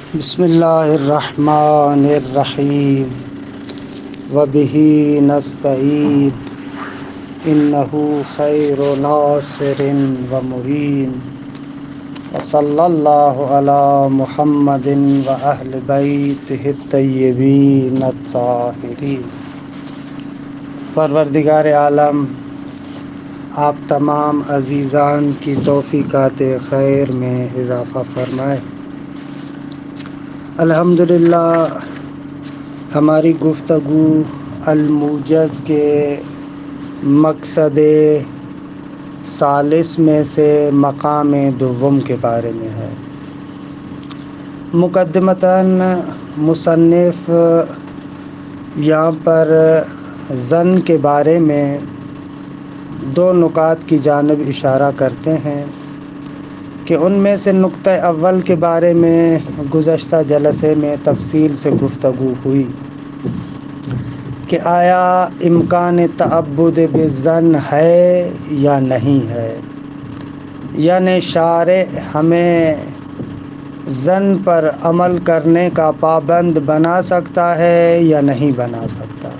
بسم اللہ الرحمن الرحیم وبہ نستعین انہ خیر ناصر و معین وصلی اللہ علی محمد و اہل بیتہ الطیبین الطاہرین۔ پروردگار عالم آپ تمام عزیزان کی توفیقات خیر میں اضافہ فرمائے۔ الحمدللہ ہماری گفتگو الموجز کے مقصد ثالث میں سے مقام دوم کے بارے میں ہے۔ مقدمتاً مصنف یہاں پر ظن کے بارے میں دو نکات کی جانب اشارہ کرتے ہیں کہ ان میں سے نقطہ اول کے بارے میں گزشتہ جلسے میں تفصیل سے گفتگو ہوئی کہ آیا امکان تعبد بالظن ہے یا نہیں ہے، یعنی شارع ہمیں ظن پر عمل کرنے کا پابند بنا سکتا ہے یا نہیں بنا سکتا،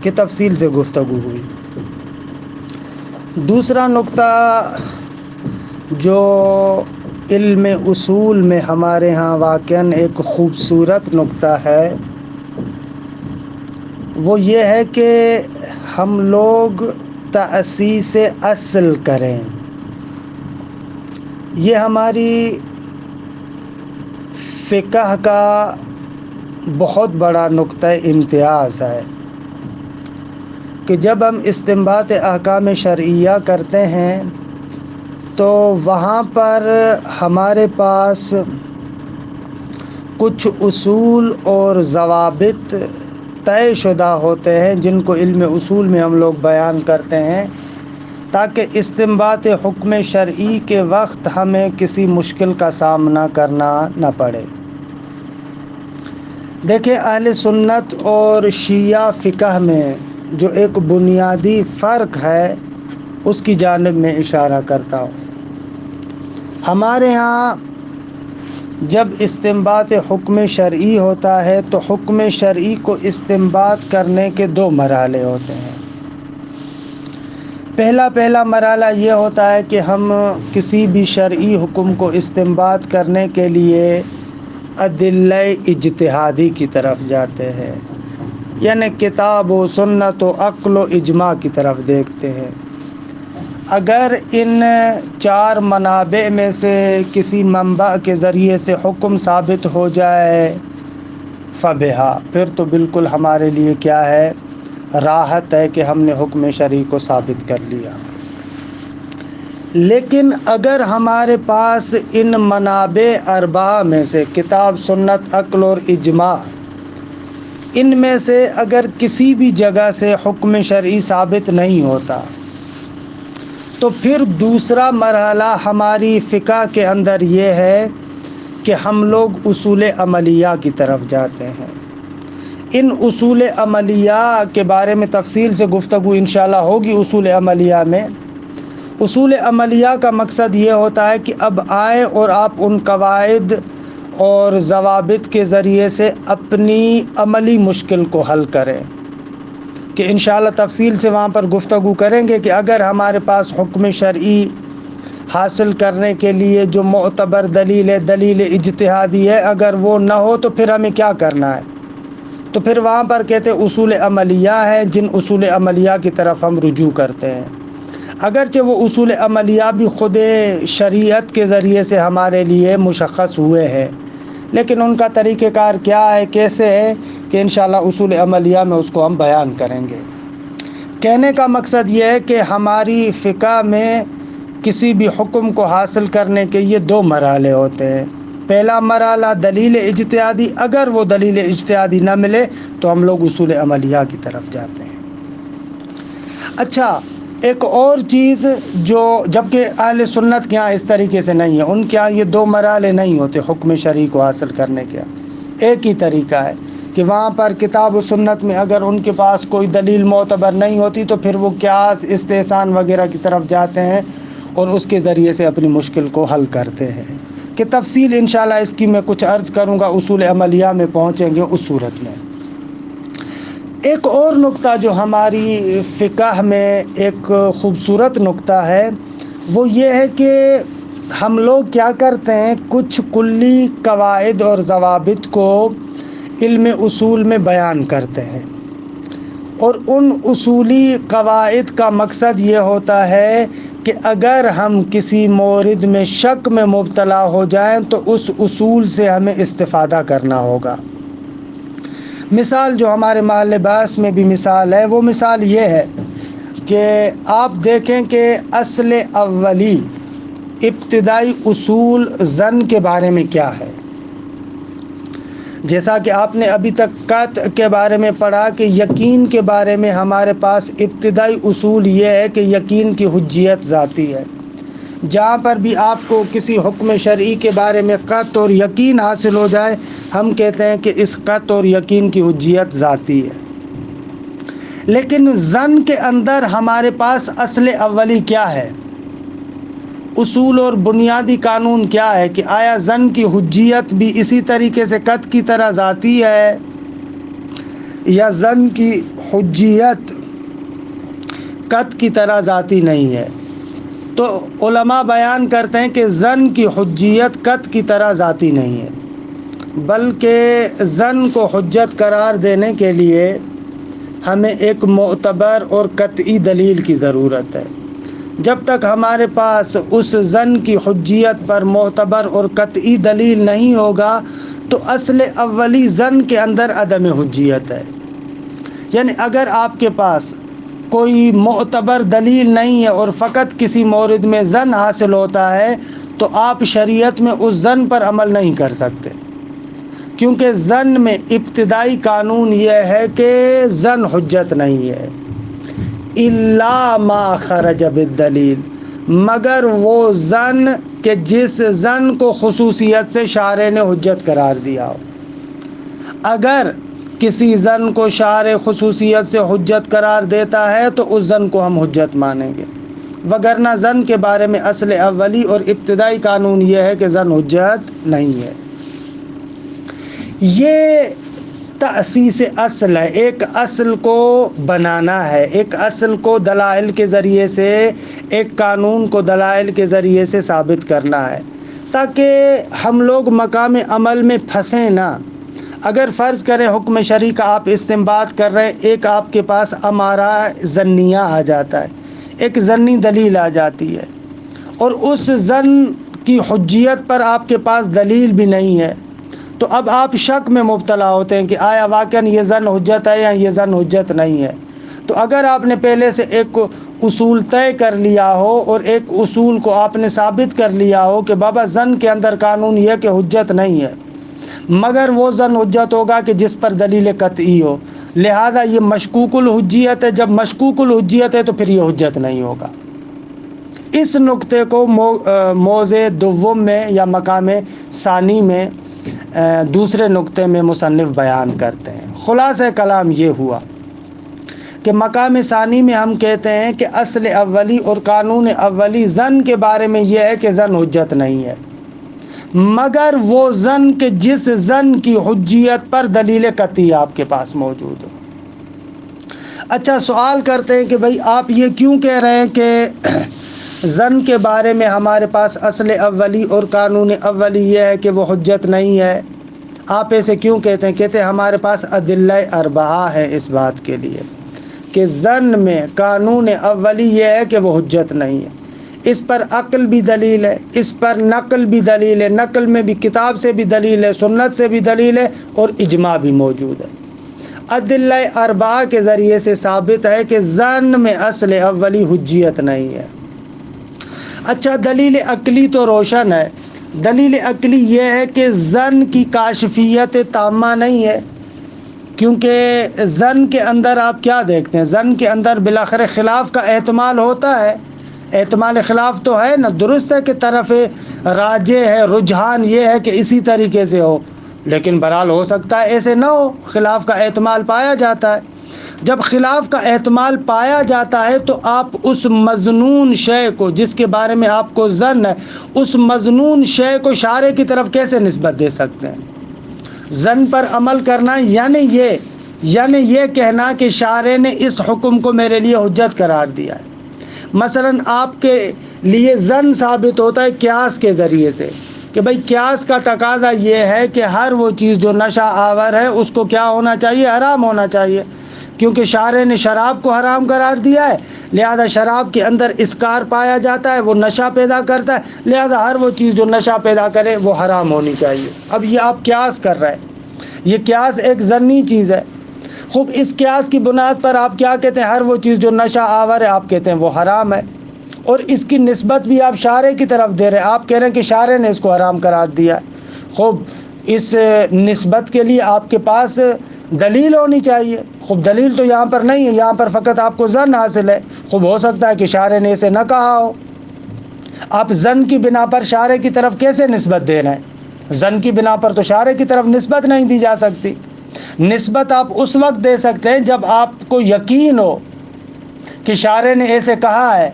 کہ تفصیل سے گفتگو ہوئی۔ دوسرا نقطہ جو علم اصول میں ہمارے ہاں واقعاً ایک خوبصورت نقطہ ہے، وہ یہ ہے کہ ہم لوگ تأسیس اصل کریں۔ یہ ہماری فقہ کا بہت بڑا نقطہ امتیاز ہے کہ جب ہم استنباط احکام شرعیہ کرتے ہیں تو وہاں پر ہمارے پاس کچھ اصول اور ضوابط طے شدہ ہوتے ہیں جن کو علم اصول میں ہم لوگ بیان کرتے ہیں تاکہ استنباط حکم شرعی کے وقت ہمیں کسی مشکل کا سامنا کرنا نہ پڑے۔ دیکھیں، اہل سنت اور شیعہ فقہ میں جو ایک بنیادی فرق ہے اس کی جانب میں اشارہ کرتا ہوں۔ ہمارے ہاں جب استنباط حکم شرعی ہوتا ہے تو حکم شرعی کو استنباط کرنے کے دو مرحلے ہوتے ہیں۔ پہلا مرحلہ یہ ہوتا ہے کہ ہم کسی بھی شرعی حکم کو استنباط کرنے کے لیے ادلہ اجتہادی کی طرف جاتے ہیں، یعنی کتاب و سنت و عقل و اجماع کی طرف دیکھتے ہیں۔ اگر ان چار منابع میں سے کسی منبع کے ذریعے سے حکم ثابت ہو جائے فبہا، پھر تو بالکل ہمارے لیے کیا ہے، راحت ہے کہ ہم نے حکم شرعی کو ثابت کر لیا۔ لیکن اگر ہمارے پاس ان منابع اربعہ میں سے کتاب، سنت، عقل اور اجماع، ان میں سے اگر کسی بھی جگہ سے حکم شرعی ثابت نہیں ہوتا تو پھر دوسرا مرحلہ ہماری فقہ کے اندر یہ ہے کہ ہم لوگ اصول عملیہ کی طرف جاتے ہیں۔ ان اصول عملیہ کے بارے میں تفصیل سے گفتگو انشاءاللہ ہوگی۔ اصول عملیہ میں اصول عملیہ کا مقصد یہ ہوتا ہے کہ اب آئیں اور آپ ان قواعد اور ضوابط کے ذریعے سے اپنی عملی مشکل کو حل کریں، کہ انشاءاللہ تفصیل سے وہاں پر گفتگو کریں گے کہ اگر ہمارے پاس حکم شرعی حاصل کرنے کے لیے جو معتبر دلیل ہے، دلیل اجتہادی ہے، اگر وہ نہ ہو تو پھر ہمیں کیا کرنا ہے، تو پھر وہاں پر کہتے ہیں اصول عملیہ ہیں، جن اصول عملیہ کی طرف ہم رجوع کرتے ہیں۔ اگرچہ وہ اصول عملیہ بھی خود شریعت کے ذریعے سے ہمارے لیے مشخص ہوئے ہیں، لیکن ان کا طریقہ کار کیا ہے، کیسے ہے، کہ انشاءاللہ اصول عملیہ میں اس کو ہم بیان کریں گے۔ کہنے کا مقصد یہ ہے کہ ہماری فقہ میں کسی بھی حکم کو حاصل کرنے کے یہ دو مرحلے ہوتے ہیں۔ پہلا مرحلہ دلیل اجتہادی، اگر وہ دلیل اجتہادی نہ ملے تو ہم لوگ اصول عملیہ کی طرف جاتے ہیں۔ اچھا، ایک اور چیز جو جبکہ اہل سنت کے ہاں اس طریقے سے نہیں ہے، ان کے ہاں یہ دو مرحلے نہیں ہوتے حکم شرعی کو حاصل کرنے کے، ایک ہی طریقہ ہے کہ وہاں پر کتاب و سنت میں اگر ان کے پاس کوئی دلیل معتبر نہیں ہوتی تو پھر وہ قیاس، استحسان وغیرہ کی طرف جاتے ہیں اور اس کے ذریعے سے اپنی مشکل کو حل کرتے ہیں، کہ تفصیل انشاءاللہ اس کی میں کچھ عرض کروں گا، اصول عملیہ میں پہنچیں گے اس صورت میں۔ ایک اور نقطہ جو ہماری فقہ میں ایک خوبصورت نقطہ ہے وہ یہ ہے کہ ہم لوگ کیا کرتے ہیں، کچھ کلی قواعد اور ضوابط کو علم اصول میں بیان کرتے ہیں، اور ان اصولی قواعد کا مقصد یہ ہوتا ہے کہ اگر ہم کسی مورد میں شک میں مبتلا ہو جائیں تو اس اصول سے ہمیں استفادہ کرنا ہوگا۔ مثال جو ہمارے محل بحث میں بھی مثال ہے، وہ مثال یہ ہے کہ آپ دیکھیں کہ اصل اولی ابتدائی اصول ظن کے بارے میں کیا ہے۔ جیسا کہ آپ نے ابھی تک قطع کے بارے میں پڑھا کہ یقین کے بارے میں ہمارے پاس ابتدائی اصول یہ ہے کہ یقین کی حجیت ذاتی ہے۔ جہاں پر بھی آپ کو کسی حکم شرعی کے بارے میں قطع اور یقین حاصل ہو جائے، ہم کہتے ہیں کہ اس قطع اور یقین کی حجیت ذاتی ہے۔ لیکن ظن کے اندر ہمارے پاس اصل اولی کیا ہے، اصول اور بنیادی قانون کیا ہے کہ آیا ظن کی حجیت بھی اسی طریقے سے قطع کی طرح ذاتی ہے یا ظن کی حجیت قطع کی طرح ذاتی نہیں ہے؟ تو علماء بیان کرتے ہیں کہ ظن کی حجیت قطع کی طرح ذاتی نہیں ہے، بلکہ ظن کو حجت قرار دینے کے لیے ہمیں ایک معتبر اور قطعی دلیل کی ضرورت ہے۔ جب تک ہمارے پاس اس ظن کی حجیت پر معتبر اور قطعی دلیل نہیں ہوگا تو اصل اولی ظن کے اندر عدم حجیت ہے۔ یعنی اگر آپ کے پاس کوئی معتبر دلیل نہیں ہے اور فقط کسی مورد میں ظن حاصل ہوتا ہے تو آپ شریعت میں اس ظن پر عمل نہیں کر سکتے، کیونکہ ظن میں ابتدائی قانون یہ ہے کہ ظن حجت نہیں ہے، الا ما خرج بالدلیل، مگر وہ ظن کہ جس ظن کو خصوصیت سے شارع نے حجت قرار دیا ہو۔ اگر کسی ظن کو شارع خصوصیت سے حجت قرار دیتا ہے تو اس ظن کو ہم حجت مانیں گے، وگرنہ ظن کے بارے میں اصل اولی اور ابتدائی قانون یہ ہے کہ ظن حجت نہیں ہے۔ یہ تأسیس اصل ہے، ایک اصل کو بنانا ہے، ایک اصل کو دلائل کے ذریعے سے، ایک قانون کو دلائل کے ذریعے سے ثابت کرنا ہے تاکہ ہم لوگ مقام عمل میں پھنسیں نہ۔ اگر فرض کریں حکم شرعی کا آپ استنباط کر رہے ہیں، ایک آپ کے پاس امارہ ظنیہ آ جاتا ہے، ایک ظنی دلیل آ جاتی ہے، اور اس ظن کی حجیت پر آپ کے پاس دلیل بھی نہیں ہے، تو اب آپ شک میں مبتلا ہوتے ہیں کہ آیا واقعاً یہ ظن حجت ہے یا یہ ظن حجت نہیں ہے۔ تو اگر آپ نے پہلے سے ایک اصول طے کر لیا ہو اور ایک اصول کو آپ نے ثابت کر لیا ہو کہ بابا ظن کے اندر قانون یہ کہ حجت نہیں ہے، مگر وہ ظن حجت ہوگا کہ جس پر دلیل قطعی ہو، لہذا یہ مشکوک الحجیت ہے۔ جب مشکوک الحجیت ہے تو پھر یہ حجت نہیں ہوگا۔ اس نقطے کو موضع دوم میں یا مقام ثانی میں دوسرے نقطے میں مصنف بیان کرتے ہیں۔ خلاصہ کلام یہ ہوا کہ مقام ثانی میں ہم کہتے ہیں کہ اصل اولی اور قانون اولی ظن کے بارے میں یہ ہے کہ ظن حجت نہیں ہے، مگر وہ ظن کہ جس ظن کی حجیت پر دلیل قطعی آپ کے پاس موجود ہو۔ اچھا، سوال کرتے ہیں کہ بھئی آپ یہ کیوں کہہ رہے ہیں کہ ظن کے بارے میں ہمارے پاس اصل اولی اور قانون اولی یہ ہے کہ وہ حجت نہیں ہے؟ آپ ایسے کیوں کہتے ہیں؟ کہتے ہیں ہمارے پاس ادلہ اربعہ ہے اس بات کے لیے کہ ظن میں قانون اولی یہ ہے کہ وہ حجت نہیں ہے۔ اس پر عقل بھی دلیل ہے، اس پر نقل بھی دلیل ہے، نقل میں بھی کتاب سے بھی دلیل ہے، سنت سے بھی دلیل ہے، اور اجماع بھی موجود ہے۔ ادلہ اربعہ کے ذریعے سے ثابت ہے کہ ظن میں اصل اولی حجیت نہیں ہے۔ اچھا، دلیل عقلی تو روشن ہے۔ دلیل عقلی یہ ہے کہ ظن کی کاشفیت تامہ نہیں ہے، کیونکہ ظن کے اندر آپ کیا دیکھتے ہیں؟ ظن کے اندر بالآخر خلاف کا احتمال ہوتا ہے، احتمال خلاف تو ہے نا۔ درست ہے کہ طرف راجح ہے، رجحان یہ ہے کہ اسی طریقے سے ہو، لیکن بہرحال ہو سکتا ہے ایسے نہ ہو، خلاف کا احتمال پایا جاتا ہے۔ جب خلاف کا احتمال پایا جاتا ہے تو آپ اس مظنون شے کو جس کے بارے میں آپ کو ظن ہے، اس مظنون شے کو شارع کی طرف کیسے نسبت دے سکتے ہیں؟ ظن پر عمل کرنا یعنی یہ کہنا کہ شارع نے اس حکم کو میرے لیے حجت قرار دیا ہے۔ مثلا آپ کے لیے ظن ثابت ہوتا ہے قیاس کے ذریعے سے کہ بھئی قیاس کا تقاضا یہ ہے کہ ہر وہ چیز جو نشہ آور ہے اس کو کیا ہونا چاہیے؟ حرام ہونا چاہیے، کیونکہ شارع نے شراب کو حرام قرار دیا ہے، لہذا شراب کے اندر اسکار پایا جاتا ہے، وہ نشہ پیدا کرتا ہے، لہذا ہر وہ چیز جو نشہ پیدا کرے وہ حرام ہونی چاہیے۔ اب یہ آپ قیاس کر رہے ہیں، یہ قیاس ایک ظنی چیز ہے۔ خوب اس قیاس کی بنیاد پر آپ کیا کہتے ہیں؟ ہر وہ چیز جو نشہ آور ہے آپ کہتے ہیں وہ حرام ہے، اور اس کی نسبت بھی آپ شارع کی طرف دے رہے ہیں، آپ کہہ رہے ہیں کہ شارع نے اس کو حرام قرار دیا ہے۔ خوب اس نسبت کے لیے آپ کے پاس دلیل ہونی چاہیے۔ خوب دلیل تو یہاں پر نہیں ہے، یہاں پر فقط آپ کو ظن حاصل ہے۔ خوب ہو سکتا ہے کہ شارع نے اسے نہ کہا ہو، آپ ظن کی بنا پر شارع کی طرف کیسے نسبت دے رہے ہیں؟ ظن کی بنا پر تو شارع کی طرف نسبت نہیں دی جا سکتی۔ نسبت آپ اس وقت دے سکتے ہیں جب آپ کو یقین ہو کہ شارع نے ایسے کہا ہے،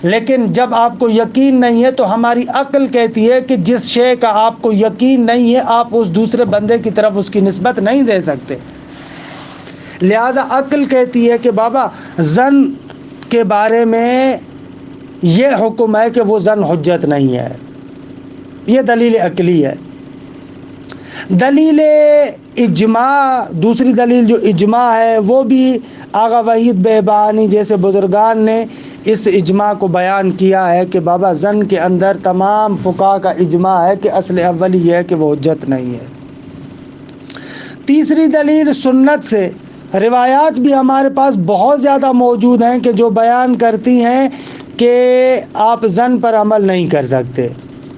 لیکن جب آپ کو یقین نہیں ہے تو ہماری عقل کہتی ہے کہ جس شے کا آپ کو یقین نہیں ہے آپ اس دوسرے بندے کی طرف اس کی نسبت نہیں دے سکتے۔ لہذا عقل کہتی ہے کہ بابا ظن کے بارے میں یہ حکم ہے کہ وہ ظن حجت نہیں ہے، یہ دلیل عقلی ہے۔ دلیل اجماع، دوسری دلیل جو اجماع ہے وہ بھی آغا وحید بہبانی جیسے بزرگان نے اس اجماع کو بیان کیا ہے کہ بابا ظن کے اندر تمام فقہا کا اجماع ہے کہ اصل اولی یہ ہے کہ وہ حجت نہیں ہے۔ تیسری دلیل سنت سے روایات بھی ہمارے پاس بہت زیادہ موجود ہیں کہ جو بیان کرتی ہیں کہ آپ ظن پر عمل نہیں کر سکتے۔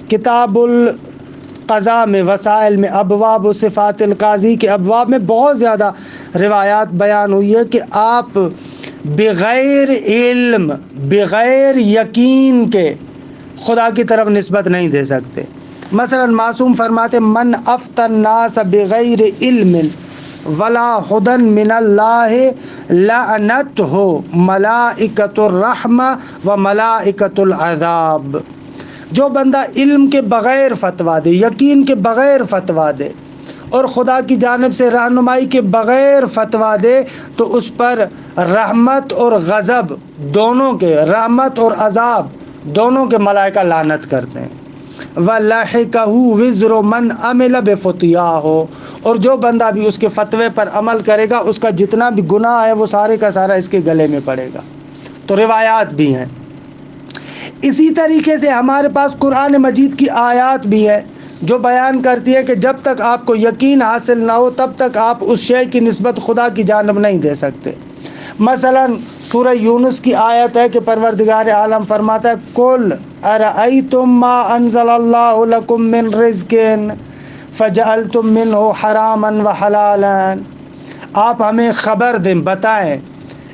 کتاب القضاء میں، وسائل میں، ابواب و صفات القاضی کے ابواب میں بہت زیادہ روایات بیان ہوئی ہے کہ آپ بغیر علم، بغیر یقین کے خدا کی طرف نسبت نہیں دے سکتے۔ مثلا معصوم فرماتے من افتى الناس بغیر علم ولا ہدى من اللہ لعنته ملائکۃ الرحمہ و ملائکۃ العذاب۔ جو بندہ علم کے بغیر فتویٰ دے، یقین کے بغیر فتویٰ دے اور خدا کی جانب سے رہنمائی کے بغیر فتویٰ دے تو اس پر رحمت اور غضب دونوں کے، رحمت اور عذاب دونوں کے ملائکہ لعنت کرتے ہیں۔ وَلَحِقَهُ وِزْرُ مَنْ عَمِلَ بِفُتْيَاهُ، اور جو بندہ بھی اس کے فتوے پر عمل کرے گا اس کا جتنا بھی گناہ ہے وہ سارے کا سارا اس کے گلے میں پڑے گا۔ تو روایات بھی ہیں۔ اسی طریقے سے ہمارے پاس قرآن مجید کی آیات بھی ہے جو بیان کرتی ہے کہ جب تک آپ کو یقین حاصل نہ ہو تب تک آپ اس شے کی نسبت خدا کی جانب نہیں دے سکتے۔ مثلا سورہ یونس کی آیت ہے کہ پروردگار عالم فرماتا ہے قُلْ أَرَأَيْتُمْ مَا أَنزَلَ اللَّهُ لَكُم مِّن رِزْقٍ فَجَعَلْتُم مِّنْهُ حَرَامًا وَحَلَالًا۔ آپ ہمیں خبر دیں، بتائیں۔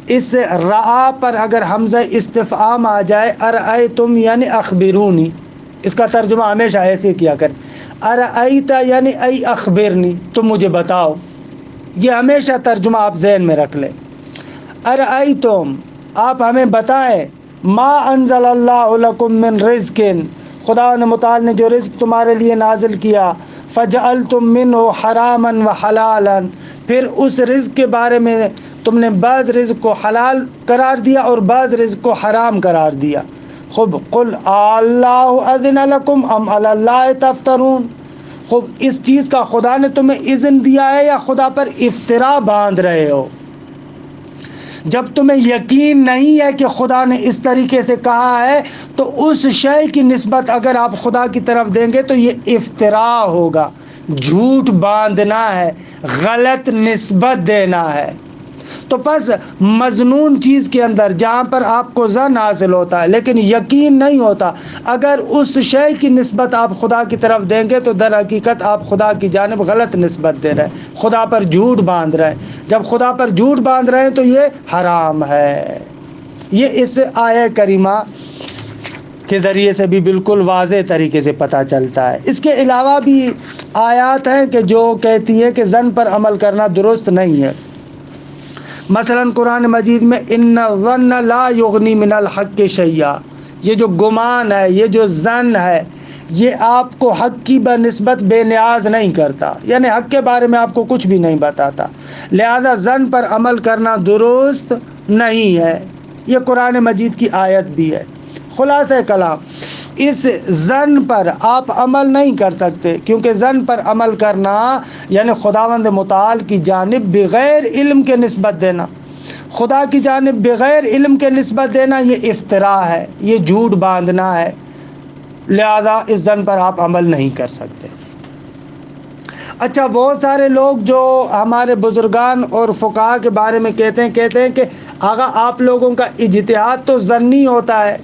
اس رعا پر اگر حمزہ استفہام آ جائے، ارأیتم یعنی اخبرونی، اس کا ترجمہ ہمیشہ ایسے کیا کریں، ارأیت یعنی ای اخبرنی، تم مجھے بتاؤ، یہ ہمیشہ ترجمہ آپ ذہن میں رکھ لیں۔ ارأیتم، آپ ہمیں بتائیں، ما انزل اللہ لکم من رزق، خدا متعال نے جو رزق تمہارے لیے نازل کیا، فجعلتم منہ حراما وحلالا، پھر اس رزق کے بارے میں تم نے بعض رزق کو حلال قرار دیا اور بعض رزق کو حرام قرار دیا۔ خب قل اللہ اذن لکم ام علی اللہ تفترون، خب اس چیز کا خدا نے تمہیں اذن دیا ہے یا خدا پر افترا باندھ رہے ہو؟ جب تمہیں یقین نہیں ہے کہ خدا نے اس طریقے سے کہا ہے تو اس شے کی نسبت اگر آپ خدا کی طرف دیں گے تو یہ افترا ہوگا، جھوٹ باندھنا ہے، غلط نسبت دینا ہے۔ تو پس مظنون چیز کے اندر جہاں پر آپ کو ظن حاصل ہوتا ہے لیکن یقین نہیں ہوتا، اگر اس شے کی نسبت آپ خدا کی طرف دیں گے تو در حقیقت آپ خدا کی جانب غلط نسبت دے رہے ہیں، خدا پر جھوٹ باندھ رہے ہیں۔ جب خدا پر جھوٹ باندھ رہے ہیں تو یہ حرام ہے۔ یہ اس آیہ کریمہ کے ذریعے سے بھی بالکل واضح طریقے سے پتہ چلتا ہے۔ اس کے علاوہ بھی آیات ہیں کہ جو کہتی ہیں کہ ظن پر عمل کرنا درست نہیں ہے۔ مثلا قرآن مجید میں ان الظن لا یغنی من الحق شیئا، یہ جو گمان ہے، یہ جو ظن ہے، یہ آپ کو حق کی بنسبت بے نیاز نہیں کرتا، یعنی حق کے بارے میں آپ کو کچھ بھی نہیں بتاتا، لہذا ظن پر عمل کرنا درست نہیں ہے۔ یہ قرآن مجید کی آیت بھی ہے۔ خلاصہ کلام، اس ظن پر آپ عمل نہیں کر سکتے، کیونکہ ظن پر عمل کرنا یعنی خداوند متعال کی جانب بغیر علم کے نسبت دینا، خدا کی جانب بغیر علم کے نسبت دینا، یہ افتراء ہے، یہ جھوٹ باندھنا ہے، لہذا اس ظن پر آپ عمل نہیں کر سکتے۔ اچھا، بہت سارے لوگ جو ہمارے بزرگان اور فقہا کے بارے میں کہتے ہیں کہ آقا آپ لوگوں کا اجتہاد تو ظنی ہوتا ہے،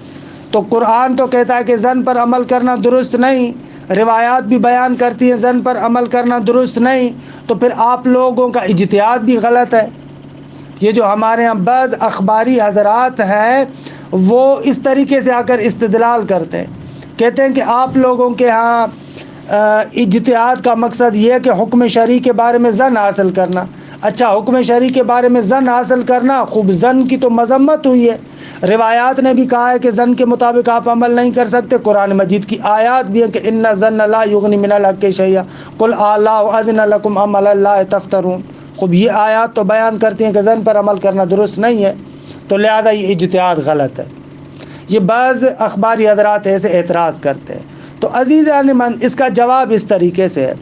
تو قرآن تو کہتا ہے کہ ظن پر عمل کرنا درست نہیں، روایات بھی بیان کرتی ہیں ظن پر عمل کرنا درست نہیں، تو پھر آپ لوگوں کا اجتہاد بھی غلط ہے۔ یہ جو ہمارے ہاں بعض اخباری حضرات ہیں وہ اس طریقے سے آ کر استدلال کرتے ہیں، کہتے ہیں کہ آپ لوگوں کے ہاں اجتہاد کا مقصد یہ ہے کہ حکم شرعی کے بارے میں ظن حاصل کرنا۔ اچھا، حکم شرعی کے بارے میں ظن حاصل کرنا، خوب ظن کی تو مذمت ہوئی ہے، روایات نے بھی کہا ہے کہ ظن کے مطابق آپ عمل نہیں کر سکتے، قرآن مجید کی آیات بھی ہے کہ ان الظن لا یغنی من الحق شیئا قل اللہ اذن لکم ام علی اللہ تفترون۔ خوب یہ آیات تو بیان کرتی ہیں کہ ظن پر عمل کرنا درست نہیں ہے، تو لہذا یہ اجتہاد غلط ہے۔ یہ بعض اخباری حضرات ایسے اعتراض کرتے ہیں۔ تو عزیزان من، اس کا جواب اس طریقے سے ہے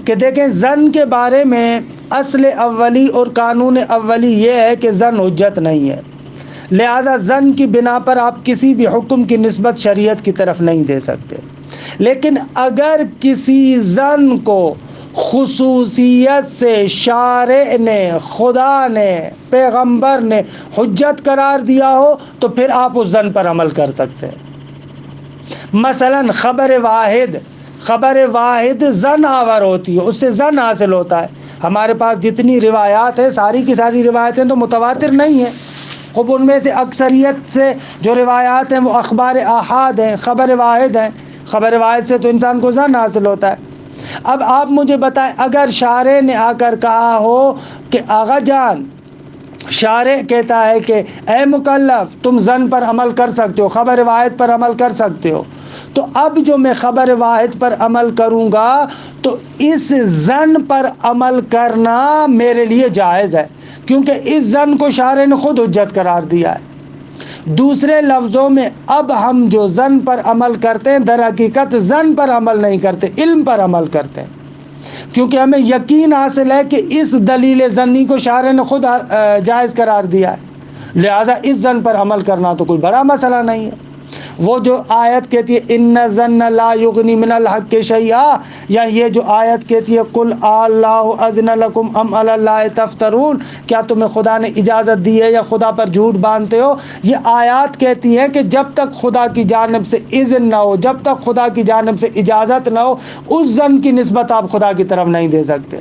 کہ دیکھیں، ظن کے بارے میں اصل اولی اور قانون اولی یہ ہے کہ ظن حجت نہیں ہے، لہذا ظن کی بنا پر آپ کسی بھی حکم کی نسبت شریعت کی طرف نہیں دے سکتے۔ لیکن اگر کسی ظن کو خصوصیت سے شارع نے، خدا نے، پیغمبر نے حجت قرار دیا ہو تو پھر آپ اس ظن پر عمل کر سکتے ہیں۔ مثلا خبر واحد ظن آور ہوتی ہے، اس سے ظن حاصل ہوتا ہے۔ ہمارے پاس جتنی روایات ہیں ساری کی ساری روایتیں تو متواتر نہیں ہیں، خوب ان میں سے اکثریت سے جو روایات ہیں وہ اخبار احاد ہیں، خبر واحد ہیں، خبر واحد سے تو انسان کو ظن حاصل ہوتا ہے۔ اب آپ مجھے بتائیں، اگر شارع نے آ کر کہا ہو کہ آغا جان، شارع کہتا ہے کہ اے مکلف تم ظن پر عمل کر سکتے ہو، خبر واحد پر عمل کر سکتے ہو، تو اب جو میں خبر واحد پر عمل کروں گا تو اس ظن پر عمل کرنا میرے لیے جائز ہے، کیونکہ اس ظن کو شارع نے خود حجت قرار دیا ہے۔ دوسرے لفظوں میں اب ہم جو ظن پر عمل کرتے ہیں در حقیقت ظن پر عمل نہیں کرتے، علم پر عمل کرتے ہیں، کیونکہ ہمیں یقین حاصل ہے کہ اس دلیل ظنی کو شارع نے خود جائز قرار دیا ہے، لہذا اس ظن پر عمل کرنا تو کوئی بڑا مسئلہ نہیں ہے۔ وہ جو آیت کہتی ہے ان الظن لا یغنی من الحق شیئا، یا یہ جو آیت کہتی ہے قل اللہ اذن لکم ام علی اللہ تفترون، کیا تمہیں خدا نے اجازت دی ہے یا خدا پر جھوٹ باندھتے ہو، یہ آیات کہتی ہیں کہ جب تک خدا کی جانب سے اذن نہ ہو، جب تک خدا کی جانب سے اجازت نہ ہو، اس ظن کی نسبت آپ خدا کی طرف نہیں دے سکتے۔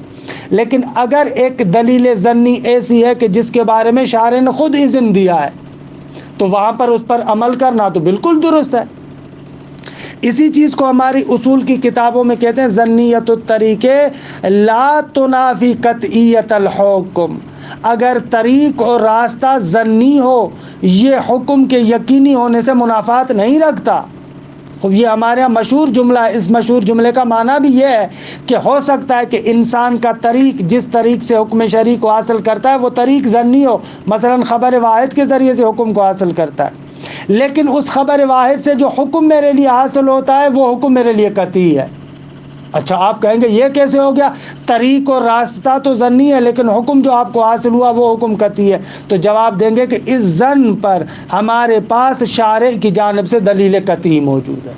لیکن اگر ایک دلیل ظنی ایسی ہے کہ جس کے بارے میں شارع نے خود اذن دیا ہے تو وہاں پر اس پر عمل کرنا تو بالکل درست ہے۔ اسی چیز کو ہماری اصول کی کتابوں میں کہتے ہیں ظنیت الطریقے لا تنافی قطعیت الحکم، اگر طریق اور راستہ ظنی ہو یہ حکم کے یقینی ہونے سے منافات نہیں رکھتا۔ یہ ہمارے یہاں مشہور جملہ ہے، اس مشہور جملے کا معنی بھی یہ ہے کہ ہو سکتا ہے کہ انسان کا طریق جس طریق سے حکم شرعی کو حاصل کرتا ہے وہ طریق ظنی ہو، مثلا خبر واحد کے ذریعے سے حکم کو حاصل کرتا ہے، لیکن اس خبر واحد سے جو حکم میرے لیے حاصل ہوتا ہے وہ حکم میرے لیے قطعی ہے۔ اچھا، آپ کہیں گے یہ کیسے ہو گیا، طریق اور راستہ تو ظنی ہے لیکن حکم جو آپ کو حاصل ہوا وہ حکم قطعی ہے؟ تو جواب دیں گے کہ اس ظن پر ہمارے پاس شارع کی جانب سے دلیل قطعی موجود ہے۔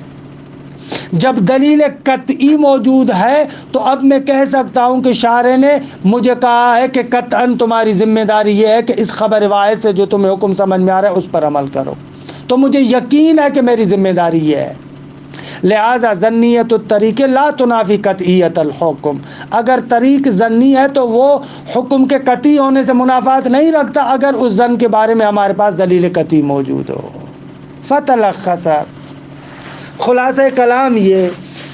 جب دلیل قطعی موجود ہے تو اب میں کہہ سکتا ہوں کہ شارع نے مجھے کہا ہے کہ قطعاً تمہاری ذمہ داری یہ ہے کہ اس خبر واحد سے جو تمہیں حکم سمجھ میں آ رہا ہے اس پر عمل کرو، تو مجھے یقین ہے کہ میری ذمہ داری یہ ہے۔ لہذا ظنیت الطریق لا تنافی قطعیت الحکم، اگر طریق ظنی ہے تو وہ حکم کے قطعی ہونے سے منافات نہیں رکھتا اگر اس ظن کے بارے میں ہمارے پاس دلیل قطعی موجود ہو۔ فتلخص، خلاصہ کلام یہ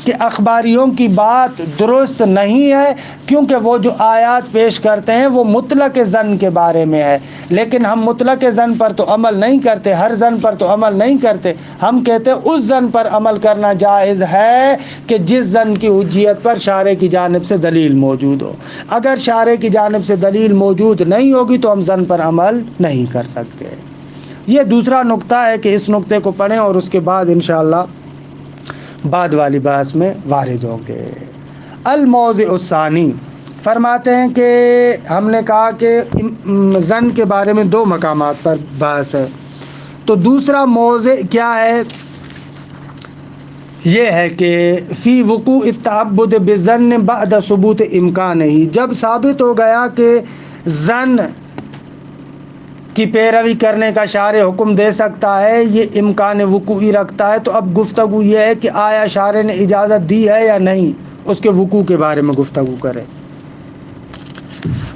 کہ اخباریوں کی بات درست نہیں ہے، کیونکہ وہ جو آیات پیش کرتے ہیں وہ مطلق ظن کے بارے میں ہے، لیکن ہم مطلق ظن پر تو عمل نہیں کرتے، ہر ظن پر تو عمل نہیں کرتے۔ ہم کہتے ہیں اس ظن پر عمل کرنا جائز ہے کہ جس ظن کی حجیت پر شارع کی جانب سے دلیل موجود ہو۔ اگر شارع کی جانب سے دلیل موجود نہیں ہوگی تو ہم ظن پر عمل نہیں کر سکتے۔ یہ دوسرا نقطہ ہے کہ اس نقطے کو پڑھیں اور اس کے بعد انشاءاللہ بعد والی بحث میں وارد ہوں گے۔ الموضع الثانی، فرماتے ہیں کہ ہم نے کہا کہ ظن کے بارے میں دو مقامات پر بحث ہے، تو دوسرا موضع کیا ہے؟ یہ ہے کہ فی وقوع التعبد بالظن بعد ثبوت امکان ہی، جب ثابت ہو گیا کہ ظن کی پیروی کرنے کا شارع حکم دے سکتا ہے، یہ امکان وقوعی رکھتا ہے، تو اب گفتگو یہ ہے کہ آیا شارع نے اجازت دی ہے یا نہیں، اس کے وقوع کے بارے میں گفتگو کریں۔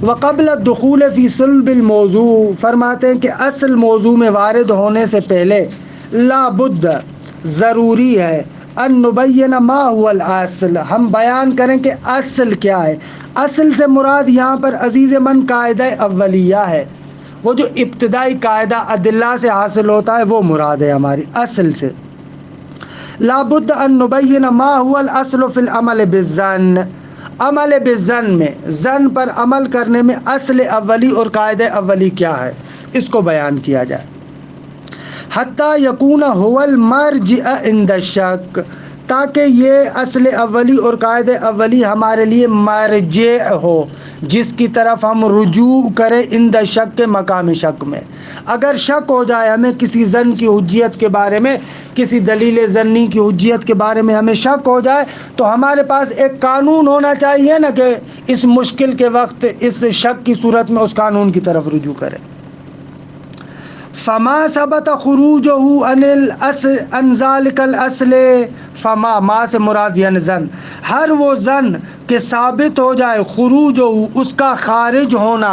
وقبل الدخول فی صلب الموضوع، فرماتے ہیں کہ اصل موضوع میں وارد ہونے سے پہلے لا بد، ضروری ہے، ان نبین ما هو الاصل، ہم بیان کریں کہ اصل کیا ہے۔ اصل سے مراد یہاں پر عزیز من قاعدہ اولیہ ہے، وہ جو ابتدائی قاعدہ ادلہ سے حاصل ہوتا ہے وہ مراد ہے ہماری اصل سے۔ لا بد ان نبین ما هو الاصل فی العمل بالظن، عمل بالظن میں، ظن پر عمل کرنے میں اصل اولی اور قاعدہ اولی کیا ہے، اس کو بیان کیا جائے۔ حتی یکون هو المرجع عند الشک، تاکہ یہ اصل اولی اور قاعدہ اولی ہمارے لیے مرجع ہو، جس کی طرف ہم رجوع کریں عند شک کے مقام شک میں۔ اگر شک ہو جائے ہمیں کسی ظن کی حجیت کے بارے میں، کسی دلیل ظنی کی حجیت کے بارے میں ہمیں شک ہو جائے، تو ہمارے پاس ایک قانون ہونا چاہیے نا کہ اس مشکل کے وقت اس شک کی صورت میں اس قانون کی طرف رجوع کریں۔ فما ثبت خروجه عن ذلك الاصل، فما، ما سے مراد یعنی ظن، ہر وہ ظن کہ ثابت ہو جائے خروج اس کا خارج ہونا،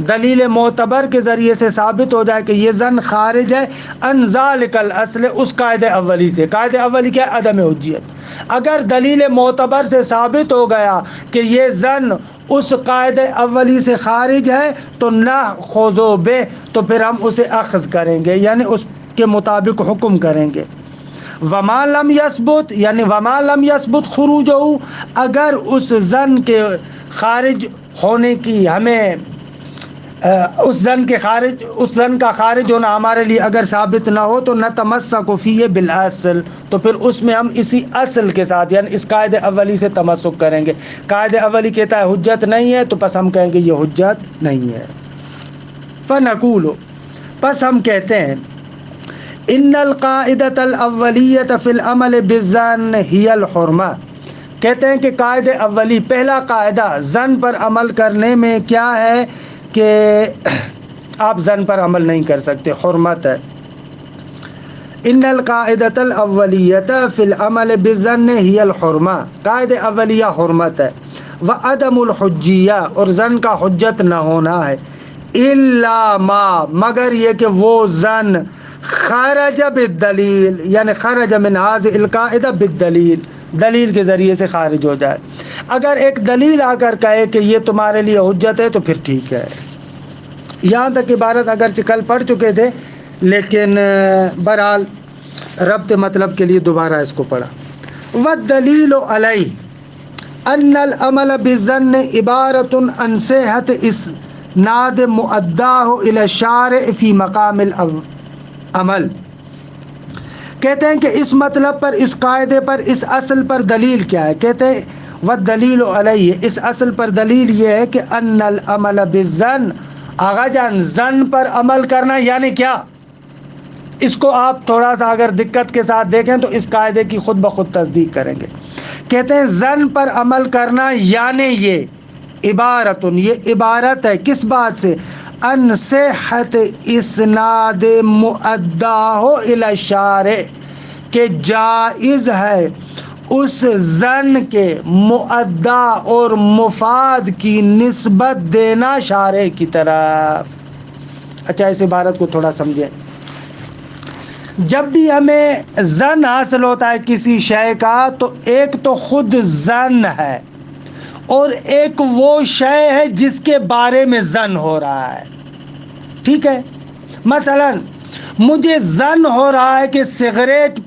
دلیل معتبر کے ذریعے سے ثابت ہو جائے کہ یہ ظن خارج ہے عن ذلك الاصل، اس قاعدہ اولی سے۔ قاعدہ اولی کیا ہے؟ عدم حجیت۔ اگر دلیل معتبر سے ثابت ہو گیا کہ یہ ظن اس قاعدہ اولی سے خارج ہے تو نہ خوضو بے، تو پھر ہم اسے اخذ کریں گے، یعنی اس کے مطابق حکم کریں گے۔ وما لم یثبت، یعنی وما لم یثبت خروجہ، اگر اس ظن کے خارج ہونے کی ہمیں اس ظن کا خارج ہونا ہمارے لیے اگر ثابت نہ ہو تو نتمسک فیہ بالاصل، تو پھر اس میں ہم اسی اصل کے ساتھ یعنی اس قاعدہ اولی سے تمسک کریں گے۔ قاعدہ اولی کہتا ہے حجت نہیں ہے، تو پس ہم کہیں گے یہ حجت نہیں ہے۔ فنقول، پس ہم کہتے ہیں، ان القاعدۃ الاولیۃ فی العمل بالظن ہی الحرمہ، کہتے ہیں کہ قاعدہ اولی، پہلا قاعدہ ظن پر عمل کرنے میں کیا ہے کہ آپ ظن پر عمل نہیں کر سکتے، حرمت ہے۔ ان القاعدۃ الاولیۃ فی العمل بالظن ہی الحرمہ، قاعدہ اولیہ حرمت ہے۔ وعدم الحجیہ، اور ظن کا حجت نہ ہونا ہے۔ الا ما، مگر یہ کہ وہ ظن خرج بالدلیل، یعنی خرج من هذه القاعدہ بالدلیل، دلیل کے ذریعے سے خارج ہو جائے۔ اگر ایک دلیل آ کر کہے کہ یہ تمہارے لیے حجت ہے تو پھر ٹھیک ہے۔ یہاں تک عبارت اگرچہ کل پڑھ چکے تھے لیکن بہرحال ربط مطلب کے لیے دوبارہ اس کو پڑھا۔ والدلیل علیہ ان العمل بالظن عبارۃ عن صحت اسناد مؤداہ الی الشارع فی مقام العمل، کہتے ہیں کہ اس مطلب پر، اس قاعدے پر، اس اصل پر دلیل کیا ہے؟ کہتے ہیں والدلیل علیہ، اس اصل پر دلیل یہ ہے کہ ان العمل بالظن، آغا جان ظن پر عمل کرنا یعنی کیا؟ اس کو آپ تھوڑا سا اگر دقت کے ساتھ دیکھیں تو اس قاعدے کی خود بخود تصدیق کریں گے۔ کہتے ہیں ظن پر عمل کرنا یعنی یہ عبارت، یہ عبارت ہے کس بات سے؟ ان صحت اسناد مؤداہ الی الشارع، کہ جائز ہے اس ظن کے مؤدا اور مفاد کی نسبت دینا شارع کی طرف۔ اچھا، اس عبارت کو تھوڑا سمجھیں۔ جب بھی ہمیں ظن حاصل ہوتا ہے کسی شے کا تو ایک تو خود ظن ہے اور ایک وہ شے ہے جس کے بارے میں ظن ہو رہا ہے. ٹھیک ہے، مثلا مجھے ظن ہو رہا ہے کہ سگریٹ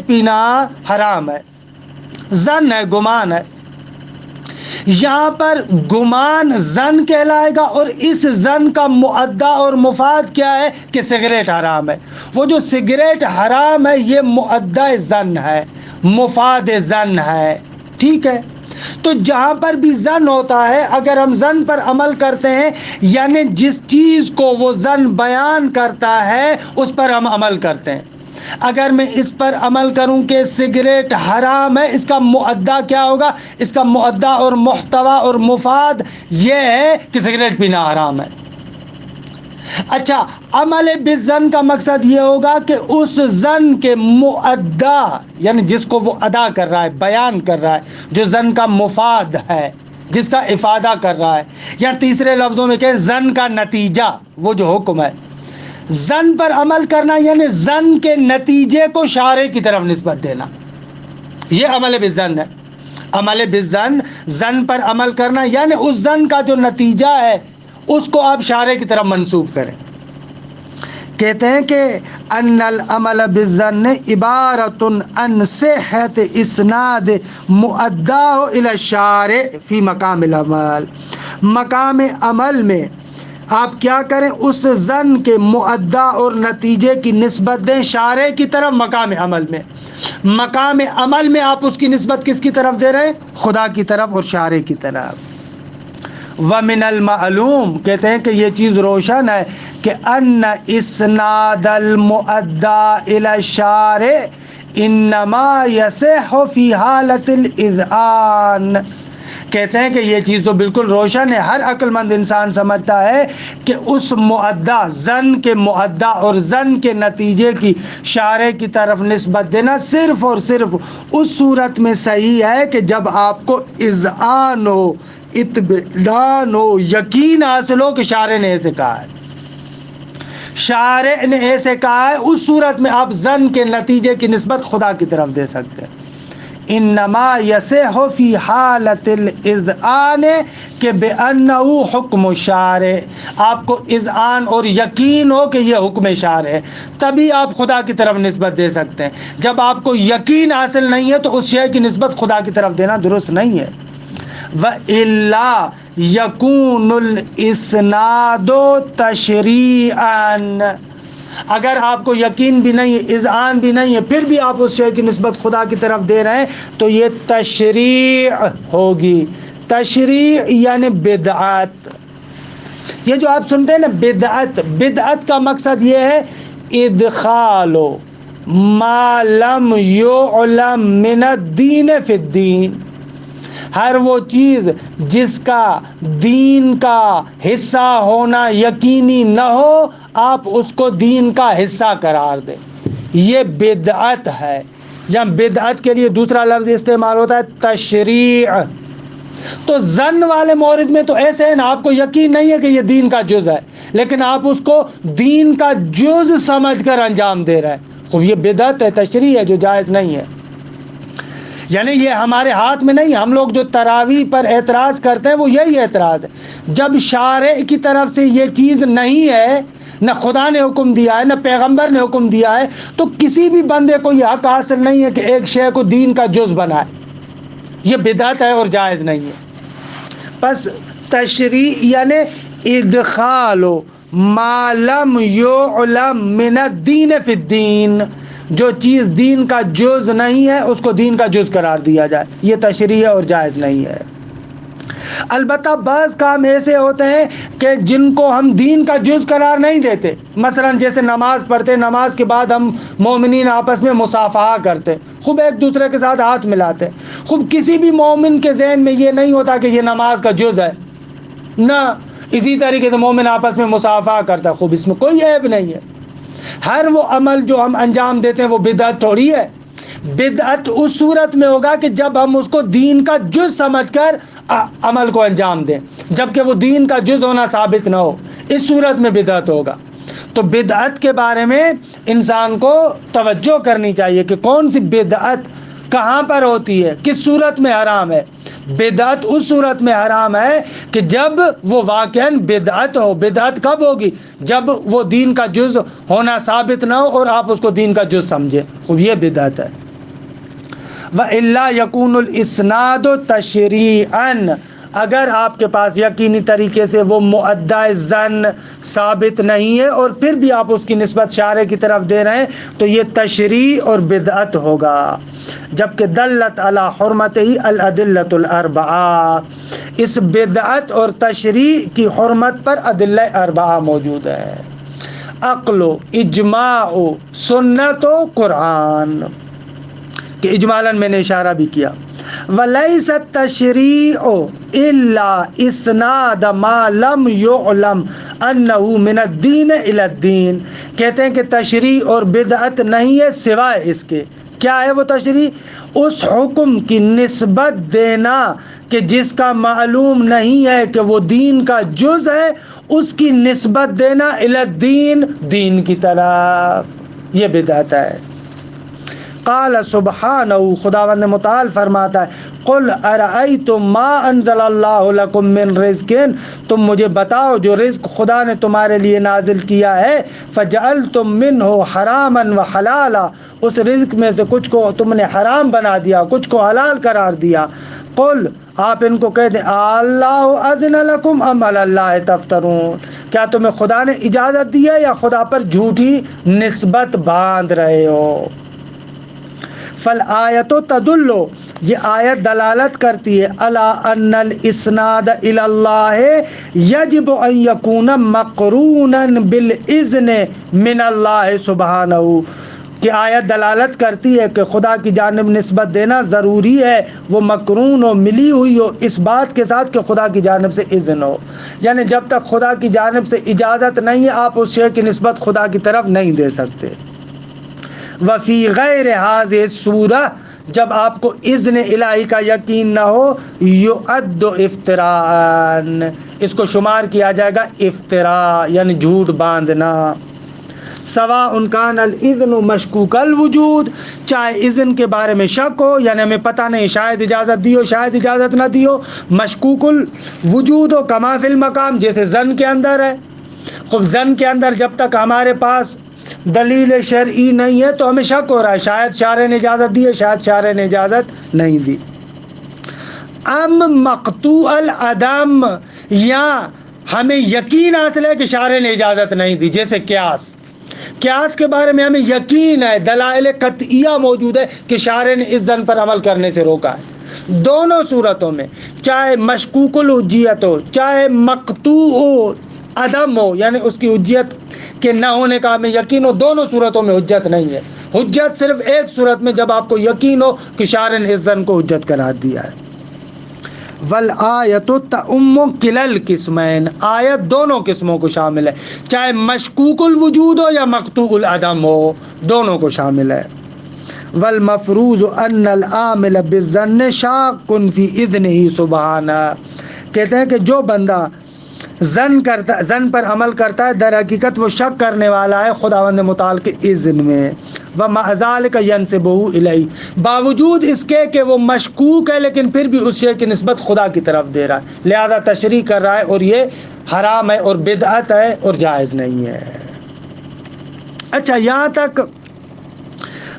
پینا حرام ہے. ظن ہے، گمان ہے. یہاں پر گمان ظن کہلائے گا اور اس ظن کا مؤدی اور مفاد کیا ہے کہ سگریٹ حرام ہے. وہ جو سگریٹ حرام ہے یہ مؤدی ظن ہے، مفاد ظن ہے. ٹھیک ہے، تو جہاں پر بھی ظن ہوتا ہے اگر ہم ظن پر عمل کرتے ہیں یعنی جس چیز کو وہ ظن بیان کرتا ہے اس پر ہم عمل کرتے ہیں. اگر میں اس پر عمل کروں کہ سگریٹ حرام ہے، اس کا مؤدی کیا ہوگا؟ اس کا مؤدی اور محتوی اور مفاد یہ ہے کہ سگریٹ پینا حرام ہے. اچھا، عمل بالظن کا مقصد یہ ہوگا کہ اس ظن کے مؤدی یعنی جس کو وہ ادا کر رہا ہے، بیان کر رہا ہے، جو ظن کا مفاد ہے، جس کا افادہ کر رہا ہے، یا تیسرے لفظوں میں کہیں ظن کا نتیجہ، وہ جو حکم ہے. ظن پر عمل کرنا یعنی ظن کے نتیجے کو شارع کی طرف نسبت دینا، یہ عمل بالظن ہے. عمل بالظن، ظن پر عمل کرنا یعنی اس ظن کا جو نتیجہ ہے اس کو آپ شارع کی طرف منسوب کریں. کہتے ہیں کہ ان العمل بالظن عبارۃ عن صحت اسناد مؤداه الى الشارع فی مقام العمل. مقام عمل میں آپ کیا کریں؟ اس ظن کے مؤدی اور نتیجے کی نسبت دیں شارع کی طرف. مقام عمل میں، مقام عمل میں آپ اس کی نسبت کس کی طرف دے رہے ہیں؟ خدا کی طرف اور شارع کی طرف. ومن المعلوم، کہتے ہیں کہ یہ چیز روشن ہے کہ ان اسناد المؤدی الی الشارع انما یصح فی حالت الاذعان. کہتے ہیں کہ یہ چیز تو بالکل روشن ہے، ہر عقل مند انسان سمجھتا ہے کہ اس مؤدی، ظن کے مؤدی اور ظن کے نتیجے کی شارع کی طرف نسبت دینا صرف اور صرف اس صورت میں صحیح ہے کہ جب آپ کو اذعان ہو، اطمینان ہو، یقین حاصل ہو کہ شارع نے ایسے کہا ہے، شارع نے ایسے کہا ہے. اس صورت میں آپ ظن کے نتیجے کی نسبت خدا کی طرف دے سکتے ہیں. انما یصح فی حالت الاذعان کہ بانہ حکم الشارع، آپ کو اذعان اور یقین ہو کہ یہ حکم شارع ہے، تبھی آپ خدا کی طرف نسبت دے سکتے ہیں. جب آپ کو یقین حاصل نہیں ہے تو اس شے کی نسبت خدا کی طرف دینا درست نہیں ہے. وَإِلَّا يَكُونُ الْإِسْنَادُ تَشْرِيعًا. اگر آپ کو یقین بھی نہیں ہے، اذعان بھی نہیں ہے، پھر بھی آپ اس شے کی نسبت خدا کی طرف دے رہے ہیں تو یہ تشریع ہوگی. تشریع یعنی بدعت. یہ جو آپ سنتے ہیں نا بدعت کا مقصد یہ ہے ادخال ما لم یعلم من الدین فی الدین. ہر وہ چیز جس کا دین کا حصہ ہونا یقینی نہ ہو آپ اس کو دین کا حصہ قرار دیں، یہ بدعت ہے. جب بدعت کے لیے دوسرا لفظ استعمال ہوتا ہے تشریع. تو ظن والے مورد میں تو ایسے ہے نا، آپ کو یقین نہیں ہے کہ یہ دین کا جز ہے لیکن آپ اس کو دین کا جز سمجھ کر انجام دے رہے ہیں. خوب یہ بدعت ہے، تشریع ہے جو جائز نہیں ہے. یعنی یہ ہمارے ہاتھ میں نہیں. ہم لوگ جو تراویح پر اعتراض کرتے ہیں وہ یہی اعتراض ہے. جب شارع کی طرف سے یہ چیز نہیں ہے، نہ خدا نے حکم دیا ہے نہ پیغمبر نے حکم دیا ہے، تو کسی بھی بندے کو یہ حق حاصل نہیں ہے کہ ایک شے کو دین کا جز بنائے. یہ بدعت ہے اور جائز نہیں ہے. پس تشریع یعنی ادخال ما لم یعلم من الدین فی الدین. جو چیز دین کا جز نہیں ہے اس کو دین کا جز قرار دیا جائے، یہ تشریع ہے اور جائز نہیں ہے. البتہ بعض کام ایسے ہوتے ہیں کہ جن کو ہم دین کا جز قرار نہیں دیتے. مثلا جیسے نماز پڑھتے، نماز کے بعد ہم مومنین آپس میں مصافحہ کرتے، خوب ایک دوسرے کے ساتھ ہاتھ ملاتے. خوب کسی بھی مومن کے ذہن میں یہ نہیں ہوتا کہ یہ نماز کا جز ہے، نہ اسی طریقے سے مومن آپس میں مصافحہ کرتا. خوب اس میں کوئی عیب نہیں ہے. ہر وہ عمل جو ہم انجام دیتے ہیں وہ بدعت تھوڑی ہے. بدعت اس صورت میں ہوگا کہ جب ہم اس کو دین کا جز سمجھ کر عمل کو انجام دیں، جبکہ وہ دین کا جز ہونا ثابت نہ ہو، اس صورت میں بدعت ہوگا. تو بدعت کے بارے میں انسان کو توجہ کرنی چاہیے کہ کون سی بدعت کہاں پر ہوتی ہے، کس صورت میں حرام ہے۔ بدعت اس صورت میں حرام ہے کہ جب وہ واقعاً بدعت ہو۔ بدعت کب ہوگی؟ جب وہ دین کا جز ہونا ثابت نہ ہو اور آپ اس کو دین کا جز سمجھیں، خود یہ بدعت ہے۔ وَإِلَّا يَكُونُ الْإِسْنَادُ تَشْرِيعًا، اگر آپ کے پاس یقینی طریقے سے وہ مؤدّع ظن ثابت نہیں ہے اور پھر بھی آپ اس کی نسبت شارع کی طرف دے رہے ہیں تو یہ تشریع اور بدعت ہوگا۔ جبکہ دلت علی حرمتہ الادلۃ الاربعہ، اس بدعت اور تشریع کی حرمت پر ادلہ اربعہ موجود ہے، عقل و اجماع و سنت و قرآن، کہ اجمالاً میں نے اشارہ بھی کیا۔ وَلَيْسَ التَّشْرِيعُ إِلَّا إِسْنَادَ مَا لَمْ يُعْلَمْ أَنَّهُ مِنَ الدِّينِ إِلَى الدِّينِ، کہتے ہیں کہ تشریع اور بدعت نہیں ہے سوائے اس کے، کیا ہے وہ تشریع؟ اس حکم کی نسبت دینا کہ جس کا معلوم نہیں ہے کہ وہ دین کا جز ہے، اس کی نسبت دینا الی الدین، دین کی طرف، یہ بدعت ہے۔ قال سبحانہ، خداوند متعال فرماتا ہے، قل ارأیتم ما انزل اللہ لکم من رزق، تم مجھے بتاؤ جو رزق خدا نے تمہارے لیے نازل کیا ہے، فجعلتم منہ حراما وحلالا، اس رزق میں سے کچھ کو تم نے حرام بنا دیا، کچھ کو حلال قرار دیا۔ قل، آپ ان کو کہہ دیں، اللہ اذن لکم ام علی اللہ تفترون، کیا تمہیں خدا نے اجازت دی ہے یا خدا پر جھوٹی نسبت باندھ رہے ہو؟ فالآیت تدل، یہ آیت دلالت کرتی ہے، علی ان الاسناد الی اللہ یجب ان یکون مقرونا بالاذن من اللہ سبحانہ، کہ آیت دلالت کرتی ہے کہ خدا کی جانب نسبت دینا ضروری ہے، وہ مقرون ہو، ملی ہوئی ہو اس بات کے ساتھ کہ خدا کی جانب سے اذن ہو، یعنی جب تک خدا کی جانب سے اجازت نہیں ہے آپ اس شے کی نسبت خدا کی طرف نہیں دے سکتے۔ وفی غیر هذه الصورة، جب آپ کو اذن الہی کا یقین نہ ہو، یعد افتراء، اس کو شمار کیا جائے گا افتراء، یعنی جھوٹ باندھنا۔ سواء کان الاذن مشکوک الوجود، چاہے اذن کے بارے میں شک ہو، یعنی ہمیں پتہ نہیں، شاید اجازت دی ہو شاید اجازت نہ دی ہو، مشکوک الوجود ہو، کما فی المقام، جیسے ظن کے اندر ہے۔ خب ظن کے اندر جب تک ہمارے پاس دلیل شرعی نہیں ہے تو ہمیں شک ہو رہا ہے، شاید شارع نے اجازت دی ہے شاید شارع نے اجازت نہیں دی۔ ام مقطوع العدم، یا ہمیں یقین حاصل ہے کہ شارع نے اجازت نہیں دی، جیسے قیاس کے بارے میں ہمیں یقین ہے، دلائل قطعیہ موجود ہے کہ شارع نے اس ظن پر عمل کرنے سے روکا ہے۔ دونوں صورتوں میں، چاہے مشکوک الحجیت ہو چاہے مقطوع عدم ہو، یعنی اس کی حجیت کے نہ ہونے کا ہمیں یقین ہو، دونوں صورتوں میں حجت نہیں ہے۔ حجت صرف ایک صورت میں، جب آپ کو یقین ہو کہ شارع نے اس ظن کو حجت قرار دیا ہے۔ والآیت تعم کلا القسمین، آیت دونوں قسموں کو شامل ہے، چاہے مشکوک الوجود ہو یا مقطوع العدم ہو، دونوں کو شامل ہے۔ والمفروض ان العامل بالظن شاک فی اذنہ سبحانہ، کہتے ہیں کہ جو بندہ ظن پر عمل کرتا ہے در حقیقت وہ شک کرنے والا ہے خداوند متعال کے اذن میں۔ وَمَعَ ذَلِكَ يَنْسِبُهُ إِلَيْهِ، باوجود اس کے کہ وہ مشکوک ہے لیکن پھر بھی اس شے کی نسبت خدا کی طرف دے رہا ہے، لہذا تشریع کر رہا ہے، اور یہ حرام ہے اور بدعت ہے اور جائز نہیں ہے۔ اچھا، یہاں تک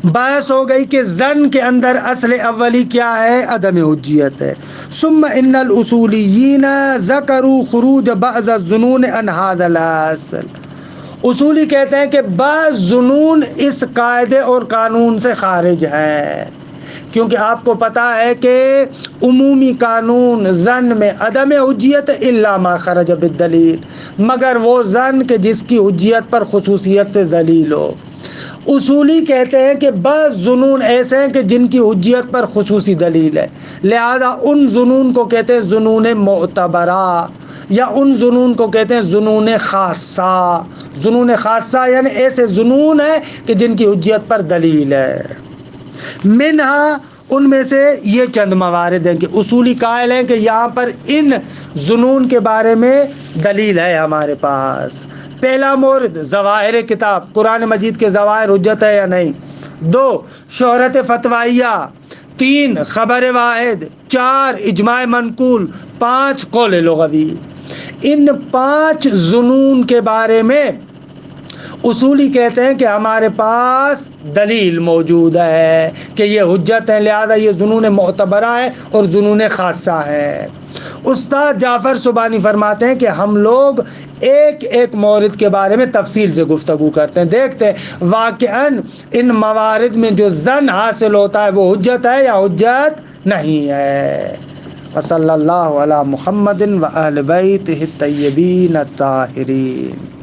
بحث ہو گئی کہ ظن کے اندر اصل اولی کیا ہے؟ عدم حجیت ہے۔ ثم ان الاصولیین ذکروا خروج بعض الظنون عن هذا الاصل، اصولی کہتے ہیں کہ بعض ظنون اس قاعدے اور قانون سے خارج ہیں، کیونکہ آپ کو پتہ ہے کہ عمومی قانون ظن میں عدم حجیت الا ما خرج بالدلیل، مگر وہ ظن کہ جس کی حجیت پر خصوصیت سے دلیل ہو۔ اصولی کہتے ہیں کہ بعض ظنون ایسے ہیں کہ جن کی حجیت پر خصوصی دلیل ہے، لہذا ان ظنون کو کہتے ہیں ظنون معتبرہ، یا ان ظنون کو کہتے ہیں ظنون خاصہ۔ ظنون خاصہ یعنی ایسے ظنون ہیں کہ جن کی حجیت پر دلیل ہے۔ منہا، ان میں سے یہ چند موارد ہیں کہ اصولی قائل ہیں کہ یہاں پر ان ظنون کے بارے میں دلیل ہے ہمارے پاس۔ پہلا مورد ظواہر کتاب، قرآن مجید کے ظواہر حجت ہے یا نہیں۔ 2 شہرت فتوائیہ، 3 خبر واحد، 4 اجماع منقول، 5 قول لغوی۔ ان 5 ظنون کے بارے میں اصولی کہتے ہیں کہ ہمارے پاس دلیل موجود ہے کہ یہ حجت ہے، لہذا یہ ظنون معتبرہ ہے اور ظنون خاصہ ہے۔ استاد جعفر سبحانی فرماتے ہیں کہ ہم لوگ ایک ایک مورد کے بارے میں تفصیل سے گفتگو کرتے ہیں، دیکھتے ہیں واقعاً ان موارد میں جو ظن حاصل ہوتا ہے وہ حجت ہے یا حجت نہیں ہے۔ وصلی اللہ علی محمد و اہل بیتہ الطیبین الطاہرین۔